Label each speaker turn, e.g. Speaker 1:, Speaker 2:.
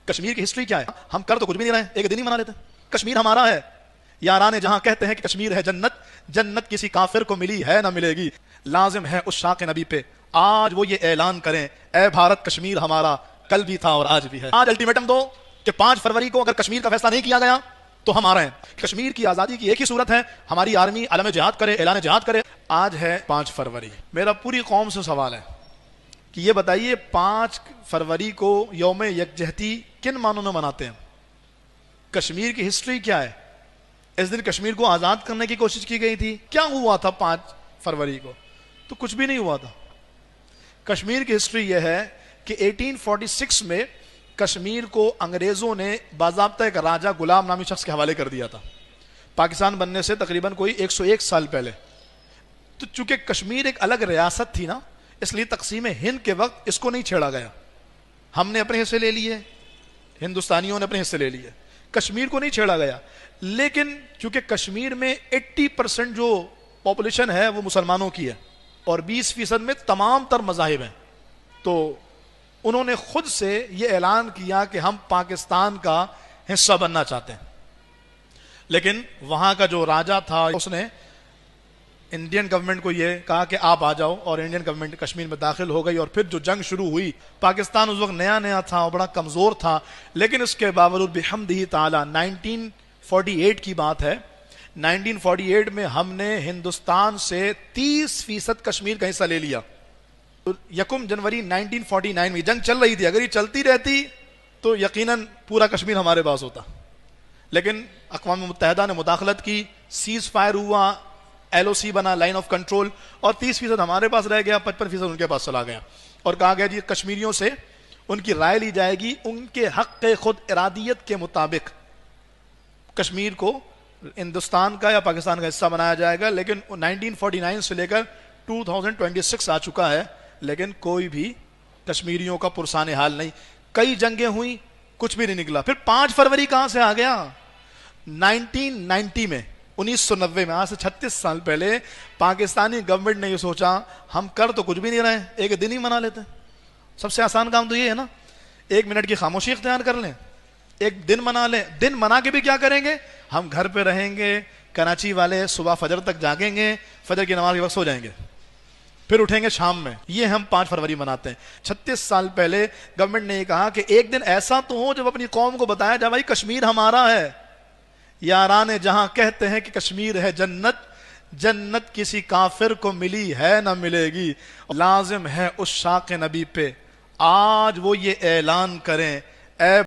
Speaker 1: کشمیر کی ہسٹری کیا ہے؟ ہم کر تو کچھ بھی نہیں رہے ہیں، ایک دن ہی منا لیتے ہیں۔ کشمیر ہمارا ہے، یاران جہاں کہتے ہیں کہ کشمیر ہے جنت، جنت کسی کافر کو ملی ہے نہ ملے گی۔ لازم ہے اس شاق نبی پہ آج وہ یہ اعلان کریں، اے بھارت کشمیر ہمارا کل بھی تھا اور آج بھی ہے۔ آج الٹیمیٹم دو کہ 5 فروری کو اگر کشمیر کا فیصلہ نہیں کیا گیا تو ہم آ رہے ہیں۔ کشمیر کی آزادی کی ایک ہی صورت ہے، ہماری آرمی علم جہاد کرے، اعلان جہاد کرے۔ آج ہے 5 فروری، میرا پوری قوم سے سوال ہے کہ یہ بتائیے 5 فروری کو یوم یکجہتی کن معنوں میں مناتے ہیں؟ کشمیر کی ہسٹری کیا ہے؟ اس دن کشمیر کو آزاد کرنے کی کوشش کی گئی تھی، کیا ہوا تھا 5 فروری کو؟ تو کچھ بھی نہیں ہوا تھا۔ کشمیر کی ہسٹری یہ ہے کہ 1846 میں کشمیر کو انگریزوں نے باضابطہ ایک راجہ غلام نامی شخص کے حوالے کر دیا تھا، پاکستان بننے سے تقریباً کوئی 101 سال پہلے۔ تو چونکہ کشمیر ایک الگ ریاست تھی نا، اس لیے تقسیم ہند کے وقت اس کو نہیں چھیڑا گیا۔ ہم نے اپنے حصے لے لیے، ہندوستانیوں نے اپنے حصے لے لیے، کشمیر کو نہیں چھیڑا گیا۔ لیکن چونکہ کشمیر میں 80% جو پاپولیشن ہے وہ مسلمانوں کی ہے اور 20% میں تمام تر مذاہب ہیں، تو انہوں نے خود سے یہ اعلان کیا کہ ہم پاکستان کا حصہ بننا چاہتے ہیں۔ لیکن وہاں کا جو راجہ تھا اس نے انڈین گورنمنٹ کو یہ کہا کہ آپ آ جاؤ، اور انڈین گورنمنٹ کشمیر میں داخل ہو گئی، اور پھر جو جنگ شروع ہوئی، پاکستان اس وقت نیا نیا تھا اور بڑا کمزور تھا، لیکن اس کے باوجود بحمدہ تعالی 1948 کی بات ہے، 1948 میں ہم نے ہندوستان سے 30% کشمیر کا حصہ لے لیا۔ 1 جنوری 1949 میں جنگ چل رہی تھی، اگر یہ چلتی رہتی تو یقیناً پورا کشمیر ہمارے پاس ہوتا، لیکن اقوام متحدہ نے مداخلت کی، سیز فائر ہوا، LOC بنا، لائن آف کنٹرول، اور 30% ہمارے پاس رہ گیا، 55% ان کے پاس چلا گیا، اور کہا گیا جی کشمیریوں سے ان کی رائے لی جائے گی، ان کے حق خود ارادیت کے مطابق کشمیر کو ہندوستان کا یا پاکستان کا حصہ بنایا جائے گا۔ لیکن 1949 سے لے کر 2026 آ چکا ہے، لیکن کوئی بھی کشمیریوں کا پرسان حال نہیں۔ کئی جنگیں ہوئیں، کچھ بھی نہیں نکلا۔ پھر 5 فروری کہاں سے آ گیا؟ 1990 میں، 1990 میں، آج سے 36 سال پہلے پاکستانی گورنمنٹ نے یہ سوچا ہم کر تو کچھ بھی نہیں رہے ہیں، ایک دن ہی منا لیتے ہیں۔ سب سے آسان کام تو یہ ہے نا، 1 منٹ کی خاموشی اختیار کر لیں، ایک دن منا لیں۔ دن منا کے بھی کیا کریں گے؟ ہم گھر پہ رہیں گے، کراچی والے صبح فجر تک جاگیں گے، فجر کی نماز کے وقت سو جائیں گے، پھر اٹھیں گے شام میں۔ یہ ہم 5 فروری مناتے ہیں۔ 36 سال پہلے گورنمنٹ نے یہ کہا کہ ایک دن ایسا تو ہو جب اپنی قوم کو بتایا جائے بھائی کشمیر ہمارا ہے، یاران جہاں کہتے ہیں کہ کشمیر ہے جنت، جنت کسی کافر کو ملی ہے نہ ملے گی۔ لازم ہے اس شاق نبی پہ آج وہ یہ اعلان کریں، اے